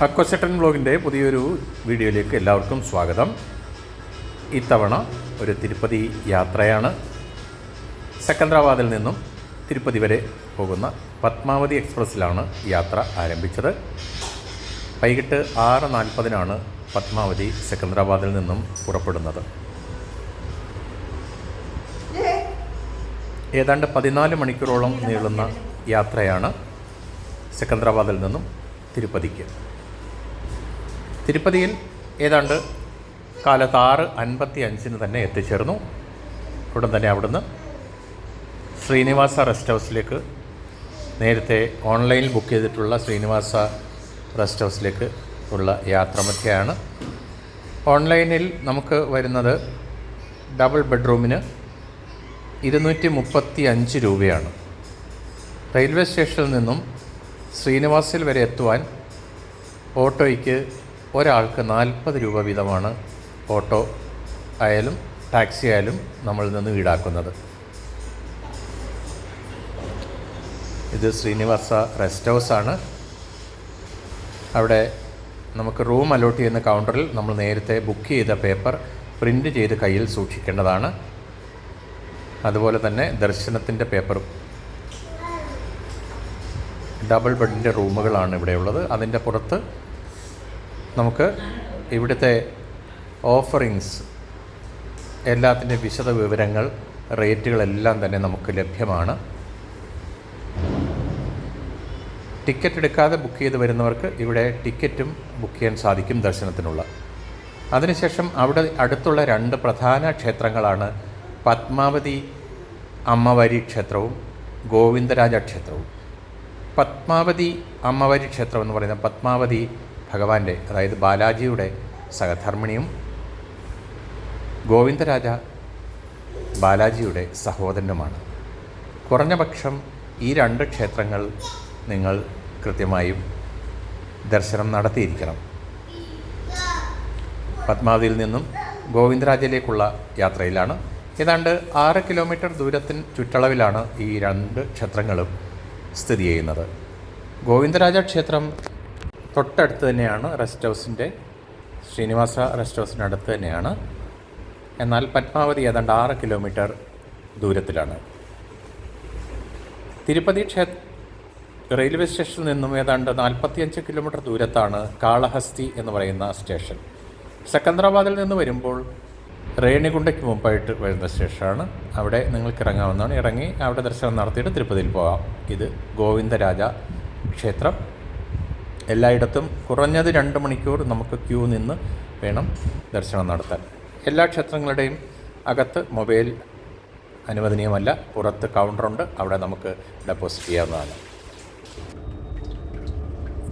അക്വസെട്ടൻ വ്ലോഗിൻ്റെ പുതിയൊരു വീഡിയോയിലേക്ക് എല്ലാവർക്കും സ്വാഗതം. ഇത്തവണ ഒരു തിരുപ്പതി യാത്രയാണ്. സെക്കന്ദരാബാദിൽ നിന്നും തിരുപ്പതി വരെ പോകുന്ന പത്മാവതി എക്സ്പ്രസ്സിലാണ് യാത്ര ആരംഭിച്ചത്. വൈകിട്ട് 6:40 പത്മാവതി സെക്കന്ദരാബാദിൽ നിന്നും പുറപ്പെടുന്നത്. ഏതാണ്ട് 14 മണിക്കൂറോളം നീളുന്ന യാത്രയാണ് സെക്കന്ദരാബാദിൽ നിന്നും തിരുപ്പതിക്ക്. തിരുപ്പതിയിൽ ഏതാണ്ട് കാലത്ത് 6:55 തന്നെ എത്തിച്ചേർന്നു. ഉടൻ തന്നെ അവിടുന്ന് ശ്രീനിവാസ റെസ്റ്റ് ഹൗസിലേക്ക്, നേരത്തെ ഓൺലൈനിൽ ബുക്ക് ചെയ്തിട്ടുള്ള ശ്രീനിവാസ റെസ്റ്റ് ഹൗസിലേക്ക് ഉള്ള യാത്രാമധ്യയാണ്. ഓൺലൈനിൽ നമുക്ക് വരുന്നത് ഡബിൾ ബെഡ്റൂമിന് 235 രൂപയാണ്. റെയിൽവേ സ്റ്റേഷനിൽ നിന്നും ശ്രീനിവാസിൽ വരെ എത്തുവാൻ ഓട്ടോയ്ക്ക് ഒരാൾക്ക് 40 രൂപ വീതമാണ് ഓട്ടോ ആയാലും ടാക്സി ആയാലും നമ്മളിൽ നിന്ന് ഈടാക്കുന്നത്. ഇത് ശ്രീനിവാസ റെസ്റ്റ് ഹൗസാണ്. അവിടെ നമുക്ക് റൂം അലോട്ട് ചെയ്യുന്ന കൗണ്ടറിൽ നമ്മൾ നേരത്തെ ബുക്ക് ചെയ്ത പേപ്പർ പ്രിൻ്റ് ചെയ്ത് കയ്യിൽ സൂക്ഷിക്കേണ്ടതാണ്. അതുപോലെ തന്നെ ദർശനത്തിൻ്റെ പേപ്പറും. ഡബിൾ ബെഡിൻ്റെ റൂമുകളാണ് ഇവിടെയുള്ളത്. അതിൻ്റെ പുറത്ത് നമുക്ക് ഇവിടുത്തെ ഓഫറിങ്സ്, എല്ലാത്തിൻ്റെ വിശദ വിവരങ്ങൾ, റേറ്റുകളെല്ലാം തന്നെ നമുക്ക് ലഭ്യമാണ്. ടിക്കറ്റ് എടുക്കാതെ ബുക്ക് ചെയ്ത് വരുന്നവർക്ക് ഇവിടെ ടിക്കറ്റും ബുക്ക് ചെയ്യാൻ സാധിക്കും ദർശനത്തിനുള്ള. അതിനുശേഷം അവിടെ അടുത്തുള്ള 2 പ്രധാന ക്ഷേത്രങ്ങളാണ് പത്മാവതി അമ്മവാരി ക്ഷേത്രവും ഗോവിന്ദരാജ ക്ഷേത്രവും. പത്മാവതി അമ്മവാരി ക്ഷേത്രം എന്ന് പറയുന്ന പത്മാവതി ഭഗവാന്റെ, അതായത് ബാലാജിയുടെ സഹധർമ്മിണിയും ഗോവിന്ദരാജ ബാലാജിയുടെ സഹോദരനുമാണ്. കുറഞ്ഞ പക്ഷം ഈ 2 ക്ഷേത്രങ്ങൾ നിങ്ങൾ കൃത്യമായും ദർശനം നടത്തിയിരിക്കണം. പത്മാവതിയിൽ നിന്നും ഗോവിന്ദരാജയിലേക്കുള്ള യാത്രയിലാണ്. ഏതാണ്ട് 6 കിലോമീറ്റർ ദൂരത്തിന് ചുറ്റളവിലാണ് ഈ 2 ക്ഷേത്രങ്ങളും സ്ഥിതി ചെയ്യുന്നത്. ഗോവിന്ദരാജ ക്ഷേത്രം തൊട്ടടുത്ത് തന്നെയാണ് റെസ്റ്റ് ഹൗസിൻ്റെ, ശ്രീനിവാസ റെസ്റ്റ് ഹൗസിനടുത്ത് തന്നെയാണ്. എന്നാൽ പത്മാവതി ഏതാണ്ട് 6 കിലോമീറ്റർ ദൂരത്തിലാണ്. തിരുപ്പതി റെയിൽവേ സ്റ്റേഷനിൽ നിന്നും ഏതാണ്ട് 45 കിലോമീറ്റർ ദൂരത്താണ് കാളഹസ്തി എന്ന് പറയുന്ന സ്റ്റേഷൻ. സെക്കന്ദരാബാദിൽ നിന്ന് വരുമ്പോൾ റേണിഗുണ്ടയ്ക്ക് മുമ്പായിട്ട് വരുന്ന സ്റ്റേഷനാണ്. അവിടെ നിങ്ങൾക്ക് ഇറങ്ങാവുന്നതാണ്. ഇറങ്ങി അവിടെ ദർശനം നടത്തിയിട്ട് തിരുപ്പതിയിൽ പോകാം. ഇത് ഗോവിന്ദരാജ ക്ഷേത്രം. എല്ലായിടത്തും കുറഞ്ഞത് 2 മണിക്കൂർ നമുക്ക് ക്യൂ നിന്ന് വേണം ദർശനം നടത്താൻ. എല്ലാ ക്ഷേത്രങ്ങളുടെയും അകത്ത് മൊബൈൽ അനുവദനീയമല്ല. പുറത്ത് കൗണ്ടറുണ്ട്, അവിടെ നമുക്ക് ഡെപ്പോസിറ്റ് ചെയ്യാവുന്നതാണ്.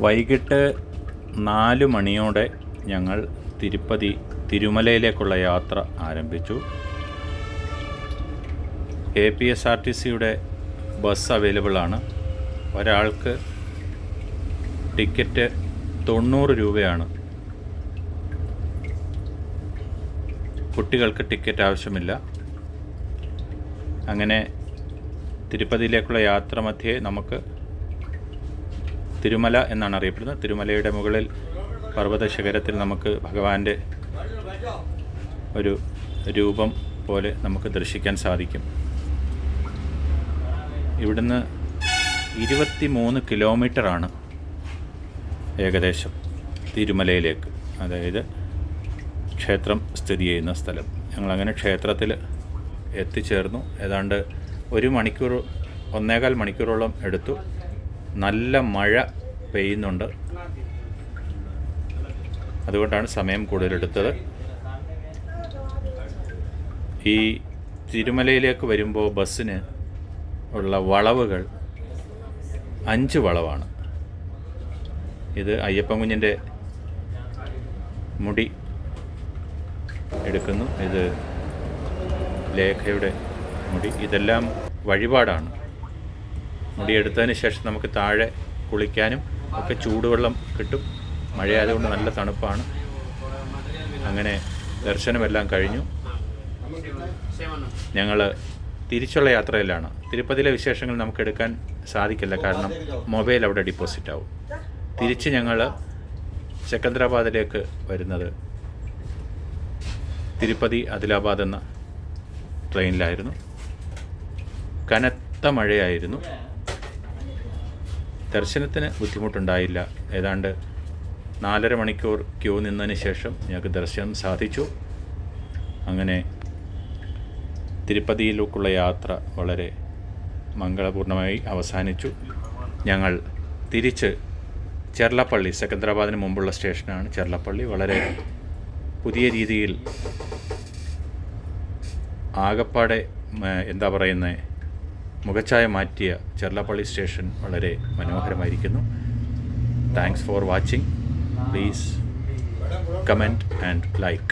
വൈകിട്ട് 4 മണിയോടെ ഞങ്ങൾ തിരുമലയിലേക്കുള്ള യാത്ര ആരംഭിച്ചു. KPSRTCയുടെ ബസ് അവൈലബിൾ ആണ്. ഒരാൾക്ക് ടിക്കറ്റ് 90 രൂപയാണ്. കുട്ടികൾക്ക് ടിക്കറ്റ് ആവശ്യമില്ല. അങ്ങനെ തിരുപ്പതിയിലേക്കുള്ള യാത്ര മധ്യേ നമുക്ക് തിരുമല എന്നാണ് അറിയപ്പെടുന്നത്. തിരുമലയുടെ മുകളിൽ പർവ്വത ശിഖരത്തിൽ നമുക്ക് ഭഗവാന്റെ ഒരു രൂപം പോലെ നമുക്ക് ദർശിക്കാൻ സാധിക്കും. ഇവിടുന്ന് 23 കിലോമീറ്ററാണ് ഏകദേശം തിരുമലയിലേക്ക്, അതായത് ക്ഷേത്രം സ്ഥിതി ചെയ്യുന്ന സ്ഥലം. ഞങ്ങളങ്ങനെ ക്ഷേത്രത്തിൽ എത്തിച്ചേർന്നു. ഏതാണ്ട് 1 മണിക്കൂർ, 1.25 മണിക്കൂറോളം എടുത്തു. നല്ല മഴ പെയ്യുന്നുണ്ട്, അതുകൊണ്ടാണ് സമയം കൂടുതലെടുത്തത്. ഈ തിരുമലയിലേക്ക് വരുമ്പോൾ ബസ്സിന് ഉള്ള വളവുകൾ 5 വളവാണ്. ഇത് അയ്യപ്പൻ കുഞ്ഞിൻ്റെ മുടി എടുക്കുന്നു. ഇത് ലേഖയുടെ മുടി. ഇതെല്ലാം വഴിപാടാണ്. മുടി എടുത്തതിന് ശേഷം നമുക്ക് താഴെ കുളിക്കാനും ഒക്കെ ചൂടുവെള്ളം കിട്ടും. മഴയായതുകൊണ്ട് നല്ല തണുപ്പാണ്. അങ്ങനെ ദർശനമെല്ലാം കഴിഞ്ഞു. ഞങ്ങൾ തിരിച്ചുള്ള യാത്രയിലാണ്. തിരുപ്പതിയിലെ വിശേഷങ്ങൾ നമുക്ക് എടുക്കാൻ സാധിക്കില്ല, കാരണം മൊബൈൽ അവിടെ ഡിപ്പോസിറ്റ് ആവും. തിരിച്ച് ഞങ്ങൾ സെക്കന്ദരാബാദിലേക്ക് വരുന്നത് തിരുപ്പതി ആദിലാബാദ് എന്ന ട്രെയിനിലായിരുന്നു. കനത്ത മഴയായിരുന്നു. ദർശനത്തിന് ബുദ്ധിമുട്ടുണ്ടായില്ല. ഏതാണ്ട് 4.5 മണിക്കൂർ ക്യൂ നിന്നതിന് ശേഷം ഞങ്ങൾക്ക് ദർശനം സാധിച്ചു. അങ്ങനെ തിരുപ്പതിയിലേക്കുള്ള യാത്ര വളരെ മംഗളപൂർണ്ണമായി അവസാനിച്ചു. ഞങ്ങൾ തിരിച്ച് ചെർലപ്പള്ളി, സെക്കന്ദരാബാദിന് മുമ്പുള്ള സ്റ്റേഷനാണ് ചെർലപ്പള്ളി. വളരെ പുതിയ രീതിയിൽ ആകപ്പാടെ എന്താ പറയുന്നത്, മുഖച്ഛായ മാറ്റിയ ചെർലപ്പള്ളി സ്റ്റേഷൻ വളരെ മനോഹരമായിരിക്കുന്നു. Thanks for watching. Please comment and like.